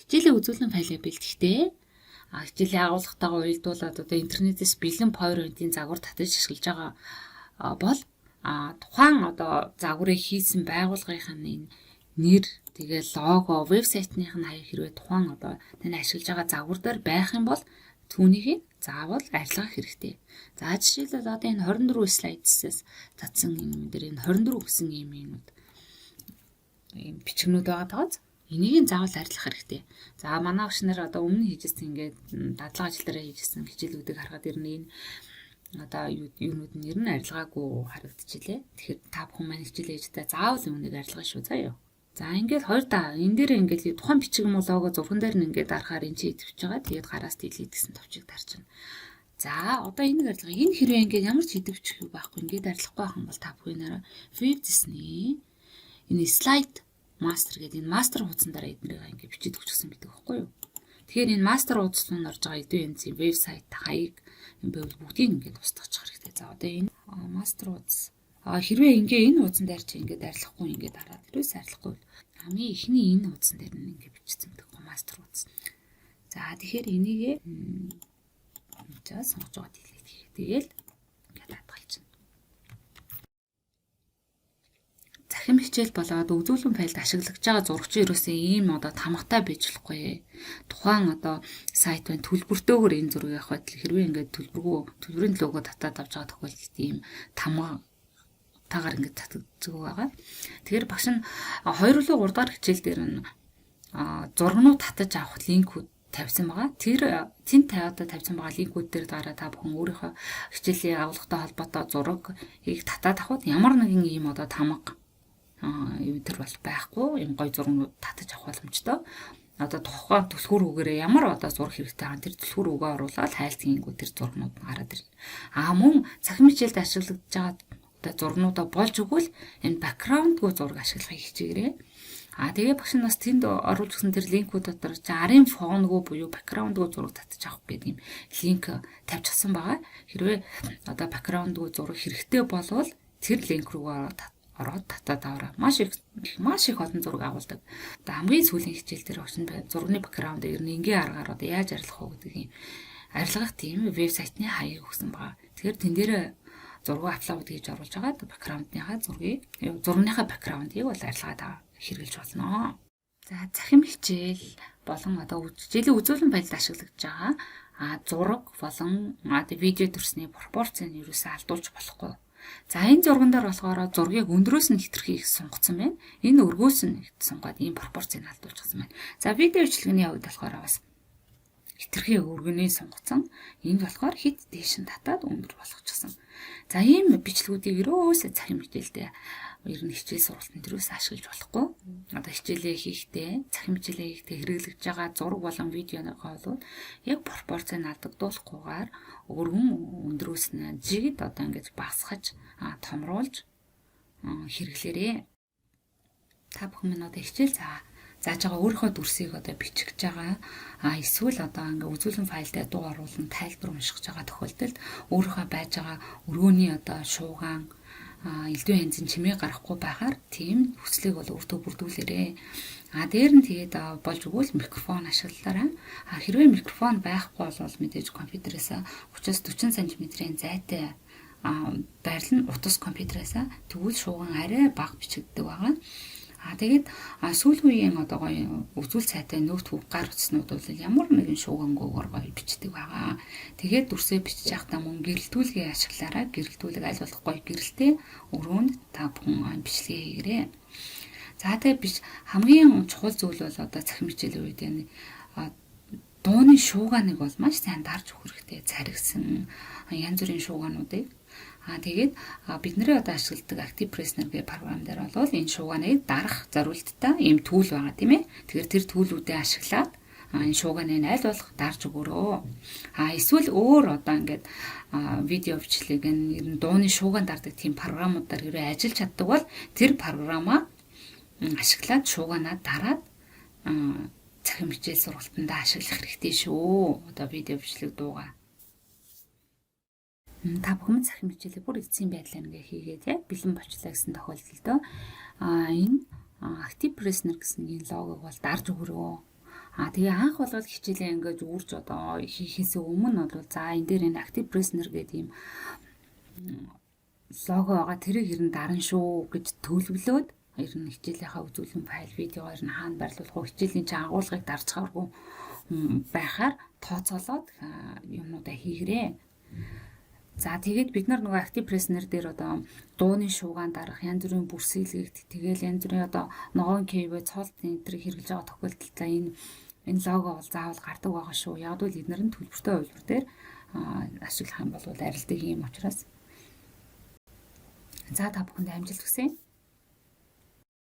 хичээлийн үзүүлэн файлыг бэлтгэхдээ хичээлийн агуулгатайгаа уялдуулаад одоо интернетээс бэлэн PowerPoint-ийн загвар татаж ашиглаж байгаа бол тухайн одоо загварыг хийсэн байгууллагын нэр тэгээ лого, вебсайтных нь хаяг хэрвээ тухайн одоо таны ашиглаж байгаа загвар дээр байх юм бол түүнийг заавал арилгах хэрэгтэй. За жишээлбэл одоо энэ 24 слайдсээс татсан юм дээр энэ 24 гэсэн юм бичгнүүд байгаа тааз энийг заавал арилгах хэрэгтэй. За манай багш нар одоо өмнө хийжсэн ингээд дадлага ажил дээр хийжсэн хичээлүүдийг харахад энэ одоо юунууд нь ер нь арилгаагүй харагдчихлээ. Тэгэхээр та бүхэн маань хичээл ээжтэй заавал үүнийг арилгах шүү заяа. За ингээд хоёр энэ дээр ингээд тухайн бичиг юм уу лого зурган дээр нь ингээд дарахаар эн чинь идэвч байгаа. Тэгээд гараас дэлхийд гэсэн товчиг дарчна. За одоо энийг арилгах. Энэ хэрвээ ингээд ямар ч идэвч байхгүй ингээд арилгахгүй байх юм бол та бүхэн веб дэсний энэ слайд мастер гэдэг энэ мастер хуудсан дараа эднэрийг ингээд бичиж өгчихсөн байдаг байхгүй юу? Тэгэхээр энэ мастер хуудсанд орж байгаа эдийн янзын вебсайт хаяг энэ байвал бүгдийг ингээд устгах хэрэгтэй. За одоо энэ мастер хуудас хэрвээ энэ хуудсан дээр чи ингээд арилгахгүй ингээд хараад тэрээс арилгахгүй хамгийн ихний энэ хуудсан дээр нь ингээд бичсэн байдаг мастер хуудас. За тэгэхээр энийг сонгож байгаа дэлгийд хийх. Тэгээл ингээд хадгалчихна. Захим хичээл болоод үзүүлэн файлд ашиглаж байгаа зурагч ерөөсөө ийм одоо тамгатай байж болохгүй. Тухайн одоо сайт байна төлбөртөөгөр энэ зургийг авах байтал хэрвээ ингээд төлбөрийн лого татаад авч байгаа тохиолдолд ийм тамгатаагаар ингээд татдаг байгаа. Тэгэхээр багш нь 2 руу 3 дахь хичээл дээр нь зургнууд татаж авах линкүүд тавьсан байгаа. Тэнд тавьсан байгаа линкүүд дээр дараа та бүхэн өөрийнхөө хичээлийн агуулгатай холбоотой зургийг татаад авахд ямар нэгэн ийм одоо тамга тэр бол байхгүй. Ийм гой зургнууд татаж авах боломжтой. Одоо тухайн түлхүүр үгээрээ ямар одоо зураг хэрэгтэй байгаа тэр түлхүүр үгээ оруулаад хайлтгийгүү тэр зургнууд гараад ирнэ. Мөн цахим хичээлд ашиглаж байгаа одоо зургнуудаа болж өгвөл энэ бэкграундгүй зураг ашиглахыг хичээгээрэй. Тэгээ багш нь бас тэнд оруулж өгсөн тэр линкүүд дотор арын фонгүй буюу бэкграундгүй зураг татаж авах гэдэг юм линк тавьчихсан байгаа. Хэрвээ одоо бэкграундгүй зураг хэрэгтэй болвол тэр линк рүү ороод татаад аваарай. Маш их олон зураг агуулдаг. Одоо хамгийн сүүлийн хичээл дээр багш нь зургийн бэкграунд ер нь энгийн аргаар одоо яаж арилгах вэ гэдэг юм арилгах тийм вебсайтны хаяг өгсөн байгаа. Тэгэхээр тэн дээр зураг апплод хийж оруулж байгаа бэкграундныхаа зургийнхаа бэкграундыг бол арилгаад хэрэгжилж болно. За захим хичээл болон одоо хичээлийн үзүүлэн баялд ашиглаж байгаа зураг болон видео төрсний пропорцийг юусаа алдуулж болохгүй. За энэ зурган дээр болохоор зургийг өндрөөс нь хэтэрхийг сунгацсан байна. Энэ өргөөс нь сунгаад ийм пропорцийг алдуулчихсан байна. За видео бичлэгийн хувьд болохоор бас хэтэрхий өргөний сунгацсан. Энд болохоор хит дээш нь татаад өндөр болгочихсон. За ийм бичлэгүүдийг ерөөсөө захим хичээлдээ ер нь хичээл сургалтын төрөөс ашиглаж болохгүй. Одоо хичээлээ хийхдээ, захим хичээлээ хийхдээ хэрэглэж байгаа зураг болон видеоныхоо бол яг пропорцийг алдагдуулахгүйгээр өргөн өндрөөс нь жигд одоо ингэж басгаж, томруулж хэрэглээрээ. Та бүхэн минь одоо хичээл зааж байгаа өөрийнхөө дүрсийг одоо бичихж байгаа. Эсвэл одоо ингээ үзүүлэн файлдаа дуу оруулан тайлбар уншиж байгаа тохиолдолд өөрийнхөө байж байгаа өргөөний одоо шуугаан элдв янзын чимээ гарахгүй байхаар тийм хүслийг бол өөртөө бүрдүүлээрэй. Дээр нь тэгээд болж өгвөл микрофон ашиглалаарай. Хэрвээ микрофон байхгүй бол мэдээж компьютерээс 30-40 см-ийн зайтай байрлал нь утас компьютерээс тэгвэл шууган арай бага бичигддэг байгаа. Тэгээд сүүлийн үеийн одоо гоё үзүүл сайтай нөтбүк гар утаснууд бол ямар нэгэн шуугангүйгээр гоё бичдэг байгаа. Тэгээд дүрсээ бичиж явахдаа мөн гэрэлтүүлгээ ашиглаарай. Гэрэлтүүлэг аль болох гоё гэрэлтэй өрөөнд та бүхэн бичлэгээ хийгээрэй. За тэгээд хамгийн чухал зүйл бол одоо захим хичээлийн үед дууны шуугааныг бол маш сайн дарж өгөх хэрэгтэй. Царигсан янз бүрийн шуугаануудыг тэгээд бидний одоо ашигладаг Active Presner гэх програм дээр бол энэ шуугааныг дарах зорилттой ийм түүл байгаа тийм ээ. Тэгэхээр тэр түүлүүдээ ашиглаад энэ шуугааныг аль болох дарж өгөөрөө. Эсвэл өөр одоо ингээд видео бичлэг энэ дууны шуугаан дардаг тийм програмуудаар хэрэг ажиллаж чаддаг бол тэр програмаа ашиглаад шуугаанаа дараад захим хичээл сургалтандаа ашиглах хэрэгтэй шүү. Одоо видео бичлэг дуугаа та бүхэн захим хичээлээ бүр эцсийн байдлаар ингээ хийгээд яг бэлэн болчлаа гэсэн тохиолдолд энэ Active Presner гэсэн энэ логог бол дарж өгөрөө. Тэгээ анх болгоод хичээлээ ингээд үрж одоо хийхээс өмнө бол за энэ дээр энэ active prisoner гэдэг юм лого байгаа тэрийг ер нь дарна шүү гэж төлөвлөөд ер нь хичээлийнхаа үзүүлэн файл видео ер нь хаана байрлуулах вэ, хичээлийн чинь агуулгыг дарж хавргүй байхаар тооцоолоод юмнуудаа хийгрээ. За тэгээд бид нар нөгөө active prisoner дээр одоо дууны шуугаан дарах, янз бүрийн бүрсэлгэгт тэгэл янз бүрийн одоо ногоон кейбэ цолт энэ төр хэрэглэж байгаа тохиолдолд энэ лого бол заавал гардаг байгаа шүү. Яг л эдгээр нь төлбөртэй хувилбар дээр ашиглах юм бол арилдаг юм учраас. За та бүхэнд амжилт хүсье.